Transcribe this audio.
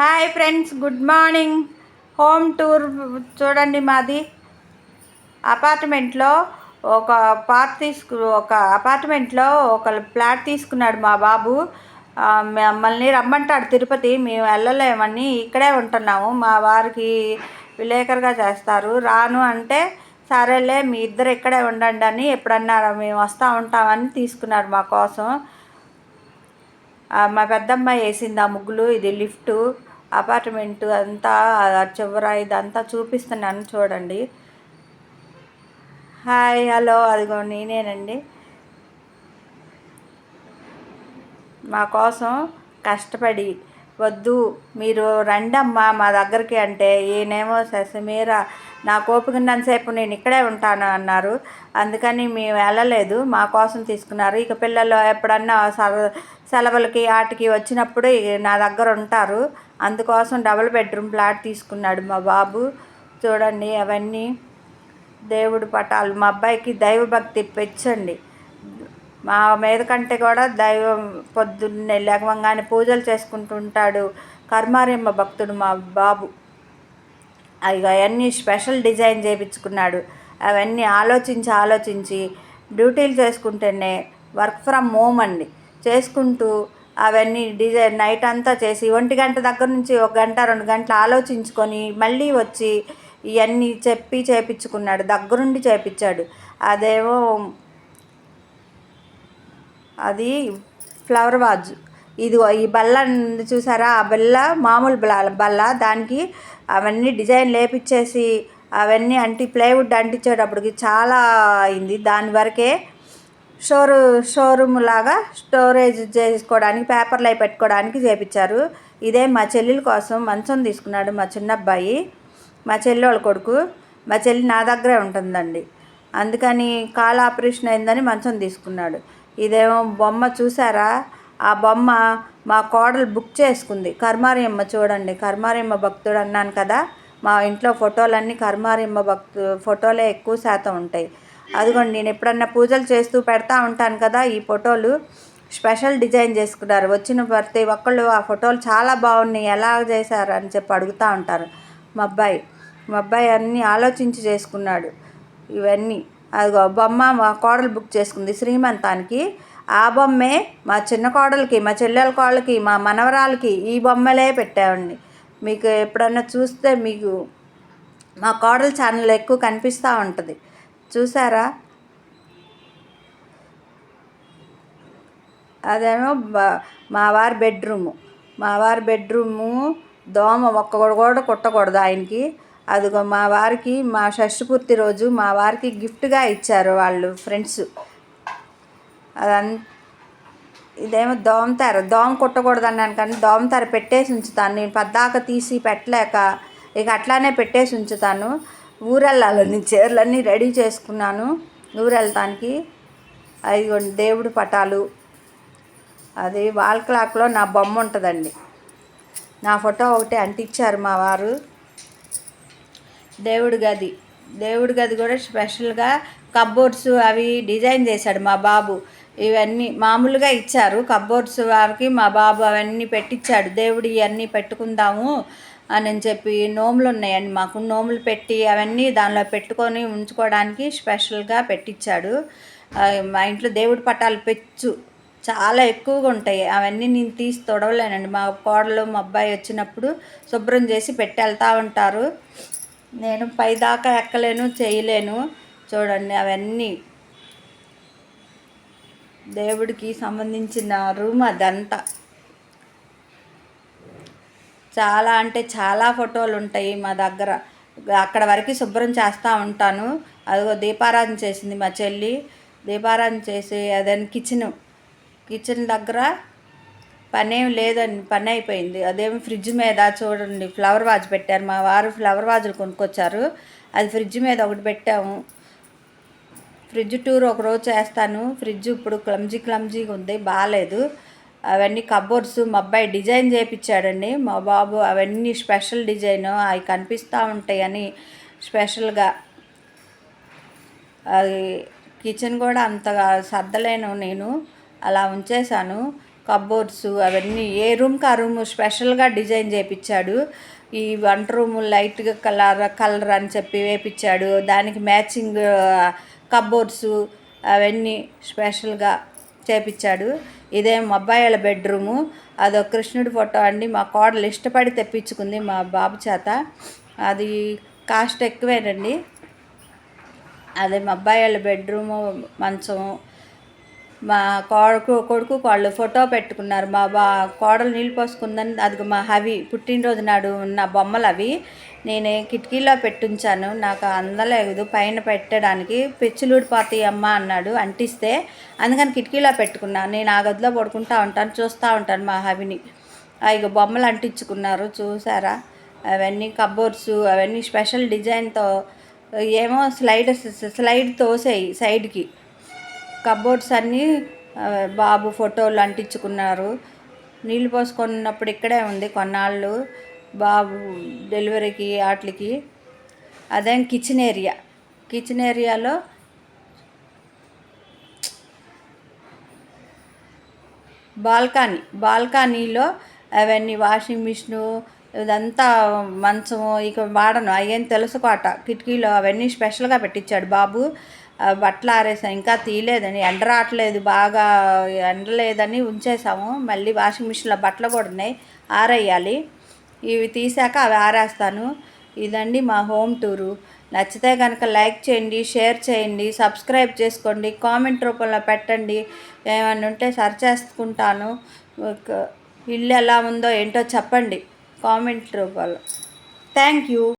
Hi friends, good morning. Home tour చూడండి. మాది అపార్ట్మెంట్లో ఒక అపార్ట్మెంట్లో ఒక ఫ్లాట్ తీసుకున్నాడు మా బాబు. మమ్మల్ని రమ్మంటాడు తిరుపతి, మేము వెళ్ళలేమని ఇక్కడే ఉంటున్నాము. మా వారికి విలేకరుగా చేస్తారు. రాను అంటే సరేలే మీ ఇద్దరు ఇక్కడే ఉండండి అని ఎప్పుడన్నా మేము వస్తూ ఉంటామని తీసుకున్నారు మా కోసం. మా పెద్దమ్మాయి వేసింది ఆ ముగ్గులు. ఇది లిఫ్టు, అపార్ట్మెంటు అంతా చివర ఇదంతా చూపిస్తున్నాను చూడండి. హాయ్, హలో, అదిగో నేనేనండి. మా కోసం కష్టపడి వద్దు మీరు రండమ్మా మా దగ్గరికి అంటే ఈయనేమో మీరా నాకు ఓపికన్నంతసేపు నేను ఇక్కడే ఉంటాను అన్నారు. అందుకని మేము వెళ్ళలేదు. మా కోసం తీసుకున్నారు. ఇక పిల్లలు ఎప్పుడన్నా సెలవులకి ఆటికి వచ్చినప్పుడు నా దగ్గర ఉంటారు. అందుకోసం డబుల్ బెడ్రూమ్ ఫ్లాట్ తీసుకున్నాడు మా బాబు. చూడండి అవన్నీ దేవుడి పటాలు. మా అబ్బాయికి దైవభక్తి పెంచండి. మా మీద కంటే కూడా దైవం పొద్దున్నే లేవగానే పూజలు చేసుకుంటూ ఉంటాడు. కర్మారియమ్మ భక్తుడు మా బాబు. అవన్నీ స్పెషల్ డిజైన్ చేయించుకున్నాడు. అవన్నీ ఆలోచించి డ్యూటీలు చేసుకుంటేనే వర్క్ ఫ్రమ్ హోమ్ అండి చేసుకుంటూ అవన్నీ డిజైన్ నైట్ అంతా చేసి 1 గంట దగ్గర నుంచి 1 గంట 2 గంటలు ఆలోచించుకొని మళ్ళీ వచ్చి ఇవన్నీ చేయించుకున్నాడు. దగ్గరుండి చేయించాడు. అదేమో అది ఫ్లవర్ వాజ్. ఇది ఈ బల్ల చూసారా, ఆ బల్ల మామూలు బల్ల. దానికి అవన్నీ డిజైన్ లేపిచ్చేసి అవన్నీ ప్లైవుడ్ అంటించేటప్పటికి చాలా అయింది. దాని వరకే షోరూమ్ లాగా స్టోరేజ్ చేసుకోవడానికి పేపర్లు అవి పెట్టుకోవడానికి చేయించారు. ఇదే మా చెల్లెల కోసం మంచం తీసుకున్నాడు మా చిన్నబ్బాయి, మా చెల్లెళ్ళ కొడుకు. మా చెల్లి నా దగ్గరే ఉంటుందండి. అందుకని కాలు ఆపరేషన్ అయిందని మంచం తీసుకున్నాడు. ఇదేమో బొమ్మ చూసారా, ఆ బొమ్మ మా కోడలు బుక్ చేసుకుంది. కర్మారియమ్మ చూడండి, కర్మారియమ్మ భక్తుడు అన్నాను కదా. మా ఇంట్లో ఫోటోలన్నీ కర్మారియమ్మ ఫోటోలే ఎక్కువ శాతం ఉంటాయి. అదిగోండి, నేను ఎప్పుడన్నా పూజలు చేస్తూ పెడతా ఉంటాను కదా, ఈ ఫోటోలు స్పెషల్ డిజైన్ చేసుకున్నారు. వచ్చిన ప్రతి ఒక్కళ్ళు ఆ ఫోటోలు చాలా బాగున్నాయి, ఎలా చేశారు అని చెప్పి అడుగుతూ ఉంటారు. మా అబ్బాయి అన్నీ ఆలోచించి చేసుకున్నాడు ఇవన్నీ. అదిగో బొమ్మ మా కోడలు బుక్ చేసుకుంది శ్రీమంతానికి. ఆ బొమ్మే మా చిన్న కోడలకి, మా చెల్లెల కోడలకి, మా మనవరాలకి ఈ బొమ్మలే పెట్టామండి. మీకు ఎప్పుడన్నా చూస్తే మీకు మా కోడల ఛానల్ ఎక్కువ కనిపిస్తూ ఉంటుంది, చూసారా. అదేమో మా వారి బెడ్రూము. దోమ ఒక్కడు కూడా కుట్టకూడదు ఆయనకి. అదిగో మా వారికి మా షష్ఠపూర్తి రోజు మా వారికి గిఫ్ట్గా ఇచ్చారు వాళ్ళు ఫ్రెండ్స్. ఇదేమో దోమ కుట్టకూడదు అన్నాను కానీ దోమతెర పెట్టేసి ఉంచుతాను నేను. పద్దాక తీసి పెట్టలేక ఇక అట్లానే పెట్టేసి ఉంచుతాను. ఊరెళ్ళాలని చీరలన్నీ రెడీ చేసుకున్నాను ఊరెళ్తానికి. అదిగోండి దేవుడి పటాలు. అది వాల్ క్లాక్లో నా బొమ్మ ఉంటుందండి. నా ఫోటో ఒకటి అంటించారు మా వారు. దేవుడి గది కూడా స్పెషల్గా కబ్బోర్డ్స్ అవి డిజైన్ చేశాడు మా బాబు. ఇవన్నీ మామూలుగా ఇచ్చారు కబ్బోర్డ్స్ వారికి. మా బాబు అవన్నీ పెట్టించాడు. దేవుడు ఇవన్నీ పెట్టుకుందాము అని చెప్పి నోములు ఉన్నాయండి మాకు. నోములు పెట్టి అవన్నీ దానిలో పెట్టుకొని ఉంచుకోవడానికి స్పెషల్గా పెట్టించాడు. మా ఇంట్లో దేవుడి పటాలు చాలా ఎక్కువగా ఉంటాయి. అవన్నీ నేను తీసి తొడవలేనండి. మా కోడలు మా అబ్బాయి వచ్చినప్పుడు శుభ్రం చేసి పెట్టి వెళ్తూ ఉంటారు. నేను పైదాకా ఎక్కలేను, చేయలేను. చూడండి అవన్నీ దేవుడికి సంబంధించిన రూమ్ అదంతా. చాలా చాలా ఫోటోలు ఉంటాయి మా దగ్గర. అక్కడ వరకు శుభ్రం చేస్తూ ఉంటాను. అదిగో దీపారాధన చేసింది మా చెల్లి. దీపారాధన చేసి అదని కిచెన్ దగ్గర పనేం లేదండి, పని అయిపోయింది. అదేమి ఫ్రిడ్జ్ మీద చూడండి ఫ్లవర్ వాజ్ పెట్టారు. మా వారు ఫ్లవర్ వాజులు కొనుక్కొచ్చారు. అది ఫ్రిడ్జ్ మీద ఒకటి పెట్టాము. ఫ్రిడ్జ్ టూర్ ఒకరోజు చేస్తాను. ఫ్రిడ్జ్ ఇప్పుడు క్లమ్జీగా ఉంది, బాగాలేదు. అవన్నీ కబోర్డ్స్ మా అబ్బాయి డిజైన్ చేయించాడండి మా బాబు. అవన్నీ స్పెషల్ డిజైన్ అవి కనిపిస్తూ ఉంటాయని స్పెషల్గా. అది కిచెన్ కూడా అంతగా సర్దలేను నేను, అలా ఉంచేశాను. కబోర్డ్స్ అవన్నీ ఏ రూమ్కి ఆ రూమ్ స్పెషల్గా డిజైన్ చేయించాడు. ఈ వంట రూమ్ లైట్గా కలర్ అని చెప్పి వేయించాడు. దానికి మ్యాచింగ్ కబోర్డ్స్ అవన్నీ స్పెషల్గా చేపించాడు. ఇదేమో అబ్బాయిల బెడ్రూము. అదొక కృష్ణుడి ఫోటో అండి. మా కోడలు ఇష్టపడి తెప్పించుకుంది మా బాబు చేత. అది కాస్ట్ ఎక్కువేనండి. అదే మా అబ్బాయిల బెడ్రూము, మంచం. మా కొడుకు వాళ్ళు ఫోటో పెట్టుకున్నారు. మా కోడలు నీళ్ళు పోసుకుందని అది మా హవి పుట్టినరోజు నాడు ఉన్న బొమ్మలు అవి. నేను కిటికీలో పెట్టుంచాను. నాకు అందలేదు పైన పెట్టడానికి. పెచ్చులూడిపోతాయి అమ్మ అన్నాడు అంటిస్తే. అందుకని కిటికీలో పెట్టుకున్నాను. నేను ఆ గదిలో పడుకుంటూ ఉంటాను, చూస్తూ ఉంటాను మా హవిని. ఇక బొమ్మలు అంటించుకున్నారు చూసారా. అవన్నీ కబోర్డ్స్ అవన్నీ స్పెషల్ డిజైన్తో. ఏమో స్లైడ్ తోసేయి సైడ్కి. కబోర్డ్స్ అన్నీ బాబు ఫోటోలు అంటించుకున్నారు. నీళ్ళు పోసుకున్నప్పుడు ఇక్కడే ఉంది కొన్నాళ్ళు బాబు డెలివరీకి వాటికి. అదేం కిచెన్ ఏరియాలో బాల్కనీలో అవన్నీ వాషింగ్ మిషను ఇదంతా మంచము ఇక వాడను అయ్యేం తెలుసుకోట. కిటికీలో అవన్నీ స్పెషల్గా పెట్టించాడు బాబు. బట్టలు ఆరేసాం, ఇంకా తీయలేదని, ఎండ రావట్లేదు, బాగా ఎండలేదని ఉంచేసాము. మళ్ళీ వాషింగ్ మిషన్లో బట్టలు కూడా ఉన్నాయి, ఆరేయాలి. ఇవి తీసాక అవి ఆరేస్తాను. ఇదండి మా హోమ్ టూరు. నచ్చితే కనుక లైక్ చేయండి, షేర్ చేయండి, సబ్స్క్రైబ్ చేసుకోండి, కామెంట్ రూపంలో పెట్టండి. ఏమైనా ఉంటే సర్చ్ చేసుకుంటాను. ఇల్లు ఎలా ఉందో ఏంటో చెప్పండి కామెంట్ రూపంలో. Thank you.